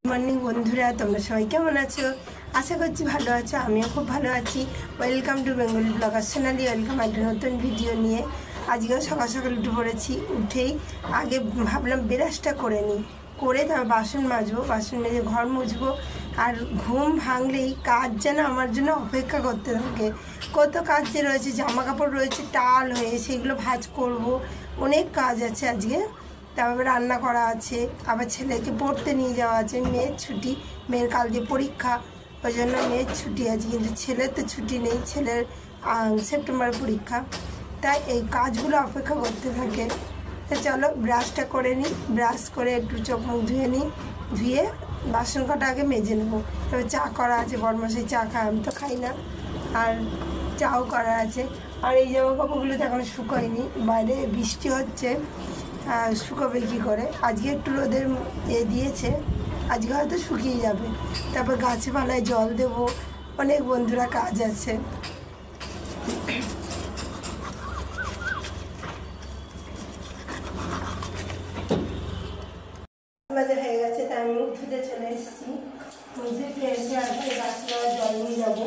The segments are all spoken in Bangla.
মর্নিং বন্ধুরা, তোমরা সবাই কেমন আছো? আশা করছি ভালো আছো। আমিও খুব ভালো আছি। Welcome to Bengali blogger Sonali. Welcome একটা নতুন ভিডিও নিয়ে। আজকেও সকাল সকাল উঠে পড়েছি। উঠেই আগে ভাবলাম ব্রাশটা করে নিই, করে তারপর বাসন মাজবো, বাসন মেজে ঘর মুছবো। আর ঘুম ভাঙলেই কাজ যেন আমার জন্য অপেক্ষা করতে থাকে। কত কাজ যে রয়েছে, জামা কাপড় রয়েছে টাল হয়ে, সেগুলো ভাঁজ করব। অনেক কাজ আছে আজকে। তারপরে রান্না করা আছে, আবার ছেলেকে পড়তে নিয়ে যাওয়া আছে। মেয়ের ছুটি, মেয়ের কাল দিয়ে পরীক্ষা, ওই জন্য মেয়ের ছুটি আছে। কিন্তু ছেলের তো ছুটি নেই, ছেলের সেপ্টেম্বরে পরীক্ষা। তাই এই কাজগুলো অপেক্ষা করতে থাকে। তো চলো ব্রাশটা করে নিই, ব্রাশ করে একটু চোখ মুখ ধুয়ে নিই, ধুয়ে বাসন কটা আগে মেজে নেবো। তবে চা করা আছে, বড়মশাই চা খায়, আমি তো খাই না। আর চাও করা আছে। আর এই জামা কাপড়গুলো তো এখন শুকোয়নি, বাইরে বৃষ্টি হচ্ছে, শুকাবে কী করে। আজকে একটু রোদের দিয়েছে, আজকে হয়তো শুকিয়ে যাবে। তারপর গাছপালায় জল দেবো, অনেক বন্ধুরা কাজ আছে। বাজে হয়ে গেছে, তাই আমি মুখ ধুতে চলে এসেছি। মুখ ধুতে এসে আর গাছপালায় জল নিয়ে যাবো।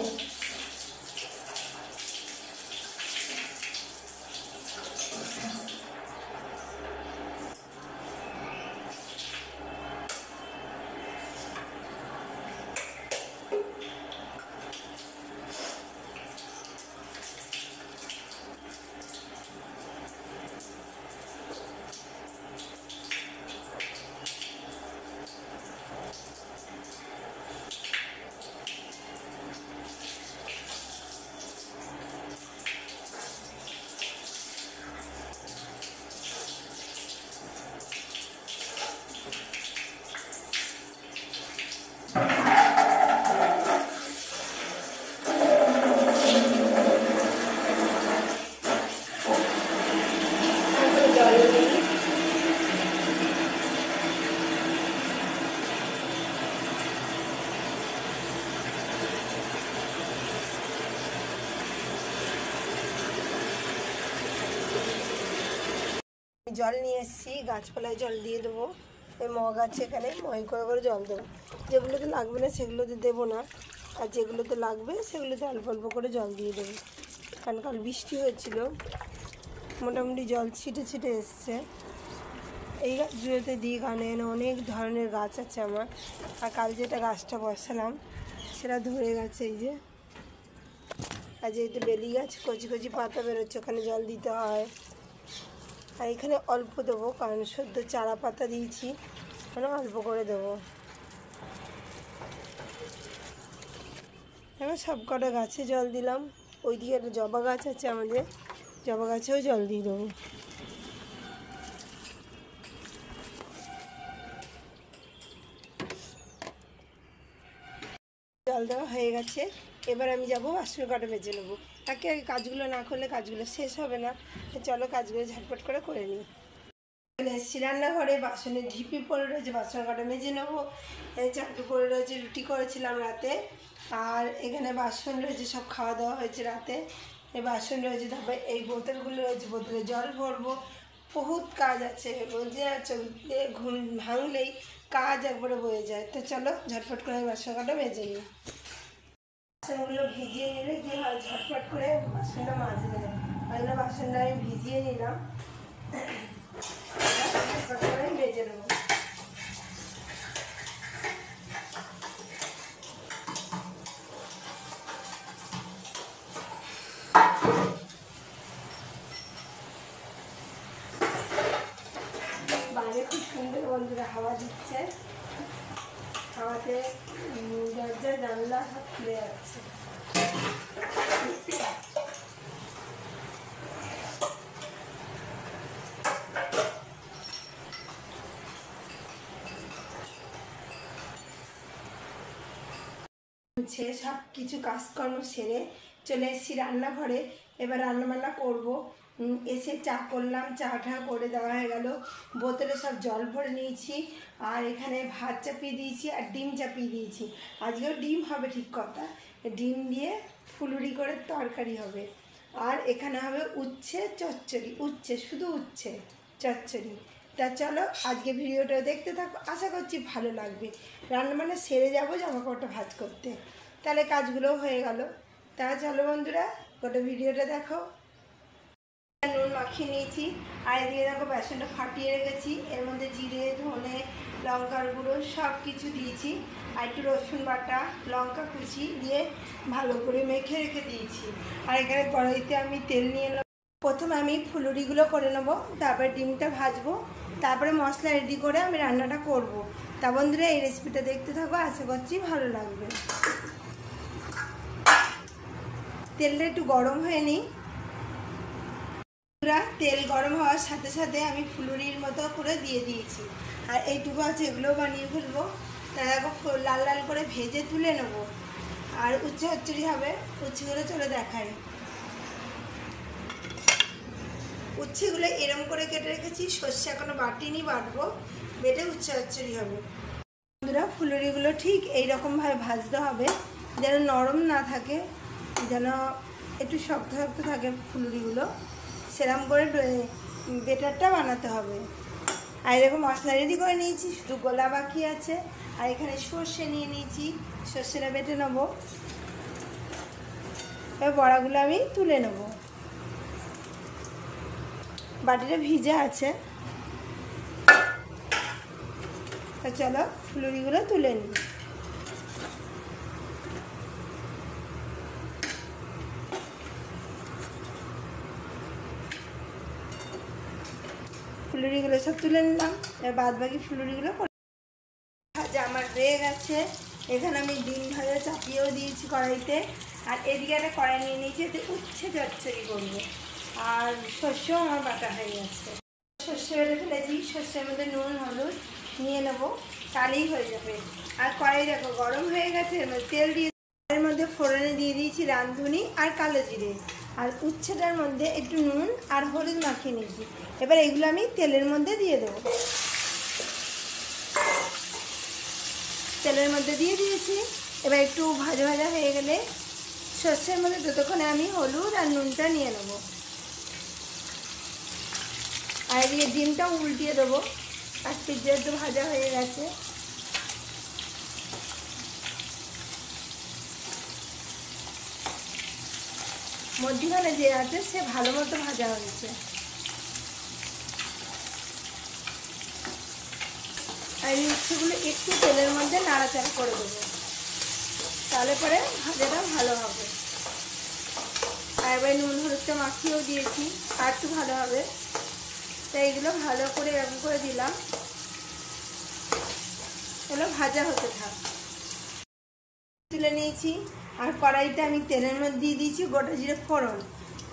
জল নিয়ে এসেছি, গাছপালায় জল দিয়ে দেবো। এই মগ আছে, এখানে ময় করে করে জল দেবো। যেগুলোতে লাগবে না সেগুলোতে দেবো না, আর যেগুলোতে লাগবে সেগুলোতে অল্প অল্প করে জল দিয়ে দেবো। কারণ কাল বৃষ্টি হয়েছিল, মোটামুটি জল ছিটে ছিটে এসছে। এই গাছগুলোতে দিই, কারণ এখানে অনেক ধরনের গাছ আছে আমার। আর কাল যেটা গাছটা বসালাম সেটা ধরে গেছে, এই যে। আর যেহেতু বেলি গাছ, কচি কচি পাতা বেরোচ্ছে, ওখানে জল দিতে হয়। আর এখানে অল্প দেবো, কারণ সদ্য চারা পাতা দিয়েছি, মানে অল্প করে দেবো। এবার সব কটা গাছে জল দিলাম। ওইদিকে একটা জবা গাছ আছে আমাদের, জবা গাছেও জল দিয়ে দেবো। জল দেওয়া হয়ে গেছে, এবার আমি যাবো বাসন কটা মেজে নেবো। একে আগে কাজগুলো না করলে কাজগুলো শেষ হবে না। চলো কাজগুলো ঝটপট করে নিই। চলে এসেছি রান্নাঘরে, বাসনের ঢিপি পড়ে রয়েছে, বাসন কটা মেজে নেবো। চাটু পড়ে রয়েছে, রুটি করেছিলাম রাতে। আর এখানে বাসন রয়েছে, সব খাওয়া দাওয়া হয়েছে রাতে। এই বাসন রয়েছে, তারপরে এই বোতলগুলো রয়েছে, বোতলে জল ভরবো। বহুত কাজ আছে, বলছে ঘুম ভাঙলেই কাজ একবারে বয়ে যায়। তো চলো ঝটপট করে বাসন কটা মেজে নিই। বাসনগুলো ভিজিয়ে নিলে কি হয়, ঝটপট করে বাসনটা মাজে দেয়। ওই জন্য বাসনটা আমি ভিজিয়ে নিলাম, ঝটপট করে মেজে নেবো। বাইরে খুব সুন্দর বন্ধুরা হাওয়া দিচ্ছে, হাওয়াতে দরজা জানলা সব খুলে যাচ্ছে। সব কিছু কাজকর্ম সেরে চলে এসেছি রান্নাঘরে। এবার রান্নাবান্না করবো। এসে চা করলাম, চা টা করে দেওয়া হয়ে গেল। বোতলে সব জল ভরে নিয়েছি, আর এখানে ভাত চাপিয়ে দিয়েছি আর ডিম চাপিয়ে দিয়েছি। আজকেও ডিম হবে, ঠিক কথা। ডিম দিয়ে ফুলুরি করে তরকারি হবে। আর এখানে হবে উচ্ছে চচ্চড়ি, উচ্ছে শুধু উচ্ছে চচ্চড়ি। তা চলো আজকে ভিডিওটা দেখতে থাকো, আশা করছি ভালো লাগবে। রান্নাবান্না সেরে যাবো জামা কাপড়টা ভাঁজ করতে, তাহলে কাজগুলোও হয়ে গেল। তা চলো বন্ধুরা, গোটা ভিডিওটা দেখো। নুন মাখিয়ে নিয়েছি, আর এদিকে দেখো বেসনটা ফাটিয়ে রেখেছি। এর মধ্যে জিরে, ধনে, লঙ্কার গুঁড়ো সব কিছু দিয়েছি, আর একটু রসুন বাটা, লঙ্কা কুচি দিয়ে ভালো করে মেখে রেখে দিয়েছি। আর এখানে কড়াইতে আমি তেল নিয়ে নেব। প্রথমে আমি ফুলুরিগুলো করে নেবো, তারপরে ডিমটা ভাজবো, তারপরে মশলা রেডি করে আমি রান্নাটা করব। তা বন্ধুরা এই রেসিপিটা দেখতে থাকো, আশা করছি ভালো লাগবে। তেলটা একটু গরম হয়ে নিই। তেল গরম হওয়ার সাথে সাথে আমি ফুলুরির মতো করে দিয়ে দিয়েছি, আর এইটুকু আছে এগুলো বানিয়ে ফেলবো। তা দেখো লাল লাল করে ভেজে তুলে নেব, আর উচ্ছে হচ্চড়ি হবে। উচ্ছেগুলো চলে দেখাই। উচ্ছেগুলো এরম করে কেটে রেখেছি, সর্ষে এখনো বাটিনি, বাটবো, বেটে উচ্ছে হচ্চড়ি হবে। বন্ধুরা ফুলুরিগুলো ঠিক এইরকমভাবে ভাজতে হবে, যেন নরম না থাকে, যেন একটু শক্ত শক্ত থাকে ফুলুরিগুলো, সেরকম করে বেটারটা বানাতে হবে। আর এরকম মশলা রেডি করে নিয়েছি, শুধু গোলা বাকি আছে। আর এখানে সর্ষে নিয়ে নিয়েছি, সর্ষেটা বেটে নেবো। এবার বড়াগুলো আমি তুলে নেব, বাটিটা ভিজে আছে। চলো ফুলুরিগুলো তুলে নিই। ফুলুরিগুলো সব তুলে নিলাম, এবার বাদ বাকি ফুলুরিগুলো ভাজা আমার হয়ে গেছে। এখানে আমি ডিম ভাজা চাপিয়েও দিয়েছি কড়াইতে, আর এদিকে একটা কড়াই নিয়ে নিয়েছি, এতে উচ্ছে চচ্চড়ি করবো। আর সর্ষেও আমার বাটা হয়ে গেছে, সর্ষে বেটে ফেলেছি। সর্ষের মধ্যে নুন হলুদ নিয়ে নেবো, তাহলেই হয়ে যাবে। আর কড়াই দেখো গরম হয়ে গেছে, এর মধ্যে তেল দিয়ে, এর মধ্যে ফোড়নে দিয়ে দিয়েছি রাঁধুনি আর কালো জিরে, আর উচ্ছেটার মধ্যে একটু নুন আর হলুদ মাখিয়ে নিয়েছি। এবার এগুলো আমি তেলের মধ্যে দিয়ে দেবো। তেলের মধ্যে দিয়ে দিয়েছি। এবার একটু ভাজা ভাজা হয়ে গেলে সর্ষের মধ্যে ততক্ষণে আমি হলুদ আর নুনটা নিয়ে নেবো, আর এদিকে ডিমটাও উল্টিয়ে দেবো। আর পিজ্জা একটু ভাজা হয়ে গেছে। মধ্যখানে যে আছে সে ভালো মতো ভাজা হয়েছে। আর এই উচ্ছেগুলো একটু তেলের মধ্যে নাড়াচাড়া করে দেবো, তাহলে পরে ভাজাটা ভালো হবে। আর এবার নুন হলুদটা মাখিয়েও দিয়েছি, আর একটু ভালো হবে। তাই এগুলো ভালো করে এরকম করে দিলাম, এগুলো ভাজা হতে থাক। তুলে নিয়েছি, আর কড়াইতে আমি তেলের মধ্যে দিয়ে দিয়েছি গোটা জিরে ফোড়ন।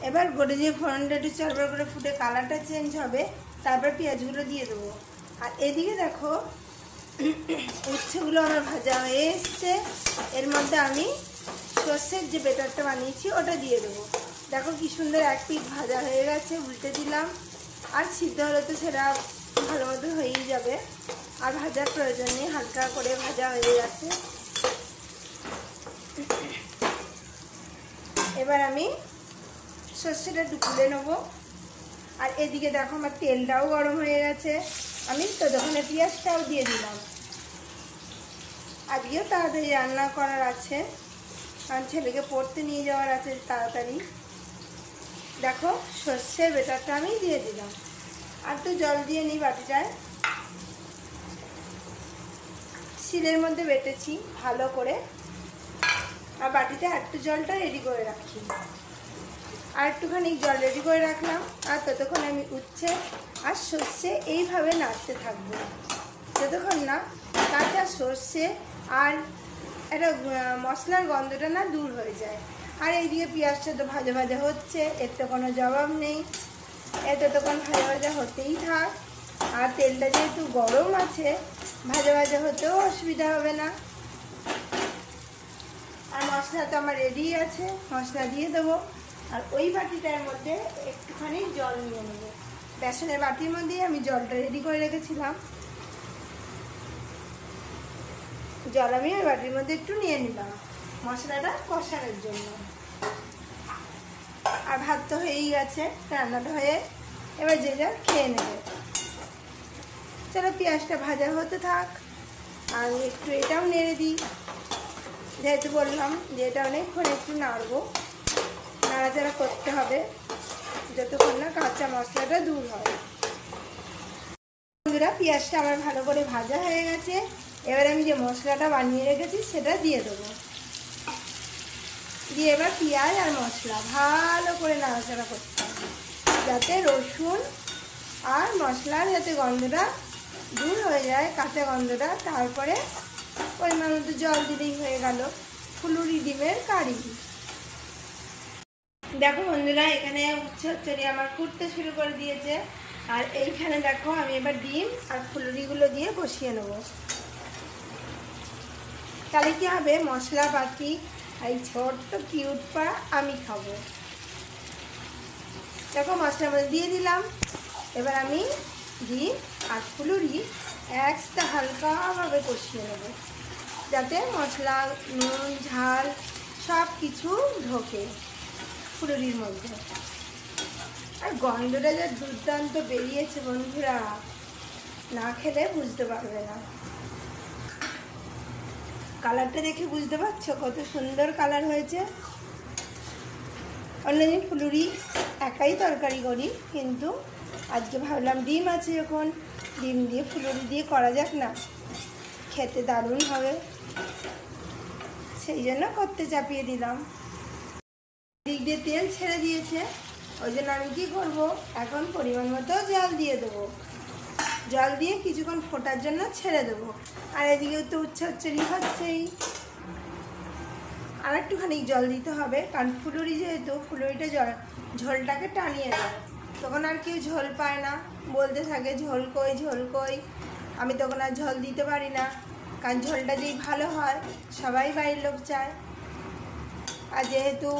এবার গোটা জিরে ফোড়নটা একটু চড়বড় করে ফুটে কালারটা চেঞ্জ হবে, তারপর পেঁয়াজগুলো দিয়ে দেবো। আর এদিকে দেখো উচ্ছেগুলো আমার ভাজা হয়ে এসছে। এর মধ্যে আমি সর্ষের যে বেটারটা বানিয়েছি ওটা দিয়ে দেবো। দেখো কি সুন্দর এক পিঠ ভাজা হয়ে গেছে, উল্টে দিলাম। আর সিদ্ধ হলে তো সেটা ভালো মতো হয়েই যাবে, আর ভাজার প্রয়োজন নেই, হালকা করে ভাজা হয়ে গেছে। এবার আমি সর্ষেটা একটু তুলে নেবো। আর এদিকে দেখো আমার তেলটাও গরম হয়ে গেছে, আমি ততক্ষণে পেঁয়াজটাও দিয়ে দিলাম। আজকেও তাড়াতাড়ি রান্না করার আছে, কারণ ছেলেকে পড়তে নিয়ে যাওয়ার আছে তাড়াতাড়ি। দেখো সর্ষের বেটারটা আমি দিয়ে দিলাম, আর একটু জল দিয়ে নিই বাটিটায়। শিলের মধ্যে বেটেছি ভালো করে, আর বাটিতে একটু জলটা রেডি করে রাখি। আর একটুখানি জল রেডি করে রাখলাম। আর ততক্ষণ আমি উচ্ছে আর সর্ষে এইভাবে নাড়তে থাকবো, যতক্ষণ না কাঁচা সর্ষে আর একটা মশলার গন্ধটা না দূর হয়ে যায়। আর এইদিকে পেঁয়াজটা তো ভাজা ভাজা হচ্ছে, এর তো কোনো জবাব নেই। ততক্ষণ ভাজা ভাজা হতেই থাক। আর তেলটা যেহেতু গরম আছে, ভাজা ভাজা হতেও অসুবিধা হবে না। আর মশলা তো আমার রেডি আছে, মশলা দিয়ে দেবো। আর ওই বাটিটার মধ্যে একটুখানি জল নিয়ে নেব। বেসনের বাটির মধ্যেই আমি জলটা রেডি করে রেখেছিলাম, জল আমি ওই বাটির মধ্যে একটু নিয়ে নিলাম মশলাটা কষানোর জন্য। আর ভাত তো হয়েই গেছে, রান্নাটা হয়ে এবার যে যা খেয়ে নেবে। চলো পেঁয়াজটা ভাজা হতে থাক, আর একটু এটাও নেড়ে দিই। যেহেতু বললাম যে এটা অনেকক্ষণ একটু নাড়বো, নাড়াচাড়া করতে হবে যতক্ষণ না কাঁচা মশলাটা দূর হয়। বন্ধুরা, পেঁয়াজটা আমার ভালো করে ভাজা হয়ে গেছে। এবার আমি যে মশলাটা বানিয়ে রেখেছি সেটা দিয়ে দেবো। দিয়ে এবার পেঁয়াজ আর মশলা ভালো করে নাড়াচাড়া করতে হবে, যাতে রসুন আর মশলার যাতে গন্ধটা দূর হয়ে যায়, কাঁচা গন্ধটা। তারপরে পরিমাণ মতো জল দিলেই হয়ে গেল ফুলুরি ডিমের কারি। দেখো বন্ধুরা, এখানে উচ্ছে চচ্চড়ি আমার ফুটতে শুরু করে দিয়েছে। আর এইখানে দেখো আমি এবার ডিম আর ফুলুরিগুলো দিয়ে কষিয়ে নেব। তাহলে কি হবে, মশলাপাতি এই ছোট্ট কিউট পা আমি খাবো। দেখো মশলার মধ্যে দিয়ে দিলাম। এবার আমি ডিম আর ফুলুরি একসাথে হালকাভাবে কষিয়ে নেব, যাতে মশলা, নুন, ঝাল সব কিছু ঢোকে ফুলুরির মধ্যে। আর গন্ধটা যা দুর্দান্ত বেরিয়েছে বন্ধুরা, না খেলে বুঝতে পারবে না। কালারটা দেখে বুঝতে পারছো কত সুন্দর কালার হয়েছে। অন্যদিন ফুলুরি একাই তরকারি করি, কিন্তু আজকে ভাবলাম ডিম আছে যখন, ডিম দিয়ে ফুলুরি দিয়ে করা যাক না, খেতে দারুণ হবে, সেই জন্য করতে চাপিয়ে দিলাম। দিক দিয়ে তেল ছেড়ে দিয়েছে, ওই জন্য আমি কী করবো, এখন পরিমাণ মতো জল দিয়ে দেবো। জল দিয়ে কিছুক্ষণ ফোটার জন্য ছেড়ে দেবো। আর এদিকেও তো উচ্ছে চচ্চড়ি হচ্ছেই, আর একটুখানি জল দিতে হবে, কারণ ফুলুরি যেহেতু, ফুলুরিটা ঝোলটাকে টানিয়ে দেয়, তখন আর কেউ ঝোল পায় না, বলতে থাকে ঝোল কই ঝোল কই। আমি তখন আর ঝোল দিতে পারি না, কারণ ঝোলটা যেই ভালো হয় সবাই বাড়ির লোক চায়। আর যেহেতু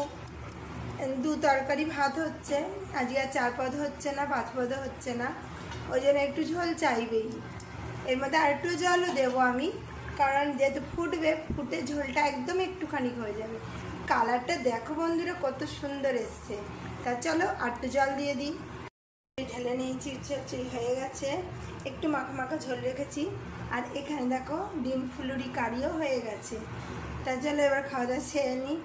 দু তরকারি ভাত হচ্ছে, আজকে আর 4 পদ হচ্ছে না, 5 পদও হচ্ছে না, ওই জন্য একটু ঝোল চাইবেই। এর মধ্যে আর একটু জলও দেবো আমি, কারণ যেহেতু ফুটবে, ফুটে ঝোলটা একদম একটুখানি হয়ে যাবে। কালারটা দেখো বন্ধুরা কত সুন্দর এসছে। তা চলো আর একটু জল দিয়ে দিই। ঢেলে নিয়েছি, চচ্চড়ি হয়ে গেছে, একটু মাখা মাখা ঝোল রেখেছি। আর এখানে দেখো ডিম ফুলুরি কারিও হয়ে গেছে। তা চলো এবার খাওয়া দাওয়া সেরে নিই।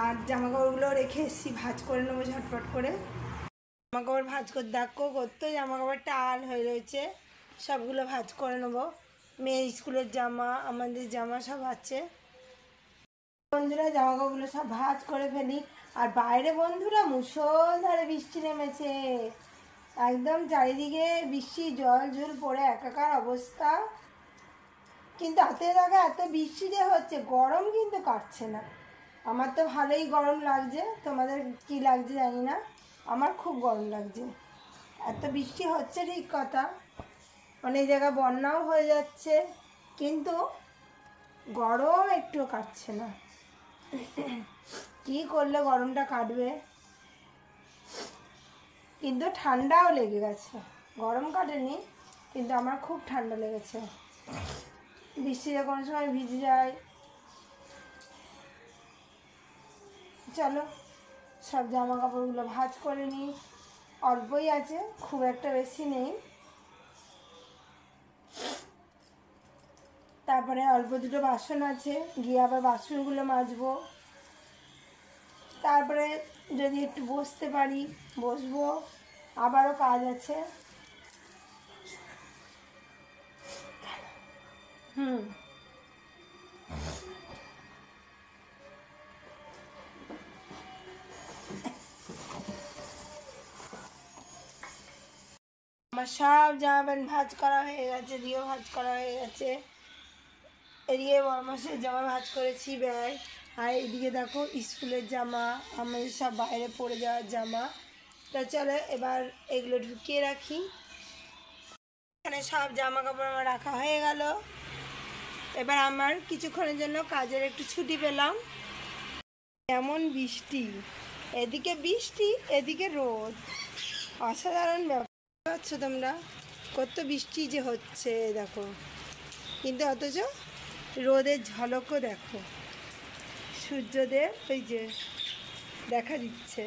আর জামাকাপড়গুলো রেখে এসেছি, ভাঁজ করে নেবো ঝটপট করে। জামাকাপড় ভাঁজ করে দেখো, করতো জামাকাপড় টাল হয়ে রয়েছে, সবগুলো ভাঁজ করে নেবো। মেয়ের স্কুলের জামা, আমাদের জামা সব আছে। বন্ধুরা জামাকাপড়গুলো সব ভাঁজ করে ফেলি। আর বাইরে বন্ধুরা মুষলধারে বৃষ্টি নেমেছে, একদম চারিদিকে বৃষ্টি, জল ঝুল পড়ে একাকার অবস্থা। কিন্তু হাতে দেখা এত বৃষ্টি যে হচ্ছে, গরম কিন্তু কাটছে না। আমার তো ভালোই গরম লাগছে, তোমাদের কি লাগছে জানি না, আমার খুব গরম লাগছে। এত বৃষ্টি হচ্ছে ঠিক কথা, অনেক জায়গায় বন্যাও হয়ে যাচ্ছে, কিন্তু গরম একটু কাটছে না। কি করলে গরমটা কাটবে, কিন্তু ঠান্ডাও লেগে গেছে। গরম কাটেনি, কিন্তু আমার খুব ঠান্ডা লেগেছে। বৃষ্টিতে কোনো সময় ভিজে যায়। চলো সব জামা কাপড়গুলো ভাঁজ করে নিই, অল্পই আছে, খুব একটা বেশি নেই। তারপরে অল্প দুটো বাসন আছে, গিয়ে আবার বাসনগুলো মাজবো। তারপরে যদি একটু বসতে পারি বসবো, আবারও কাজ আছে। আমার সব জামা প্যান্ট ভাঁজ করা হয়ে গেছে, দিয়েও ভাঁজ করা হয়ে গেছে। এদিকে বরমাসের জামা ভাঁজ করেছি, ব্যাগ। আর এদিকে দেখো স্কুলের জামা, আমাদের সব বাইরে পড়ে যাওয়ার জামা। তা চলো এবার এগুলো ঢুকিয়ে রাখি। এখানে সব জামা কাপড় আমার রাখা হয়ে গেল। এবার আমার কিছুক্ষণের জন্য কাজের একটু ছুটি পেলাম। এমন বৃষ্টি, এদিকে বৃষ্টি এদিকে রোদ, অসাধারণ ব্যাপার। পাচ্ছো তোমরা কত বৃষ্টি যে হচ্ছে দেখো, কিন্তু অথচ রোদের ঝলকও দেখো, সূর্যদেব ওই যে দেখা দিচ্ছে,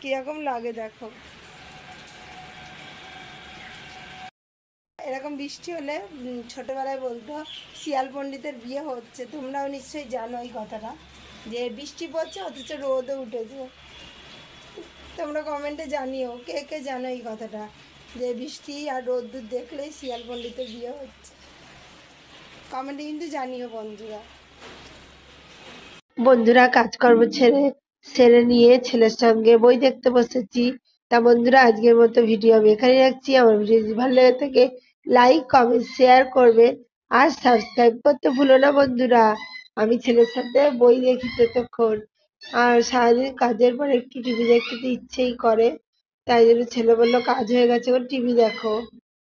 কীরকম লাগে দেখো। এরকম বৃষ্টি হলে ছোটোবেলায় বলতো শিয়াল পণ্ডিতের বিয়ে হচ্ছে। তোমরাও নিশ্চয়ই জানো এই কথাটা, যে বৃষ্টি পড়ছে অথচ রোদও উঠেছে। তোমরা কমেন্টে জানিও কে কে জানো এই কথাটা, যে বৃষ্টি আর রোদ্দুর দেখলেই শিয়াল পণ্ডিতের বিয়ে হচ্ছে। কমেন্টে কিন্তু জানিও বন্ধুরা। বন্ধুরা কাজকর্ম সেরে নিয়ে ছেলের সঙ্গে বই দেখতে বসেছি। তা বন্ধুরা আজকের মতো ভিডিও আমি এখানে রাখছি। আমার ভিডিও যদি ভালো লেগে থাকে লাইক কমেন্ট শেয়ার করবে আর সাবস্ক্রাইব করতে ভুলো না বন্ধুরা। আমি ছেলের সাথে বই দেখি ততক্ষণ, আর সারাদিন কাজের পর একটু টিভি দেখতে তো ইচ্ছেই করে, তাই জন্য ছেলে বললো কাজ হয়ে গেছে টিভি দেখো।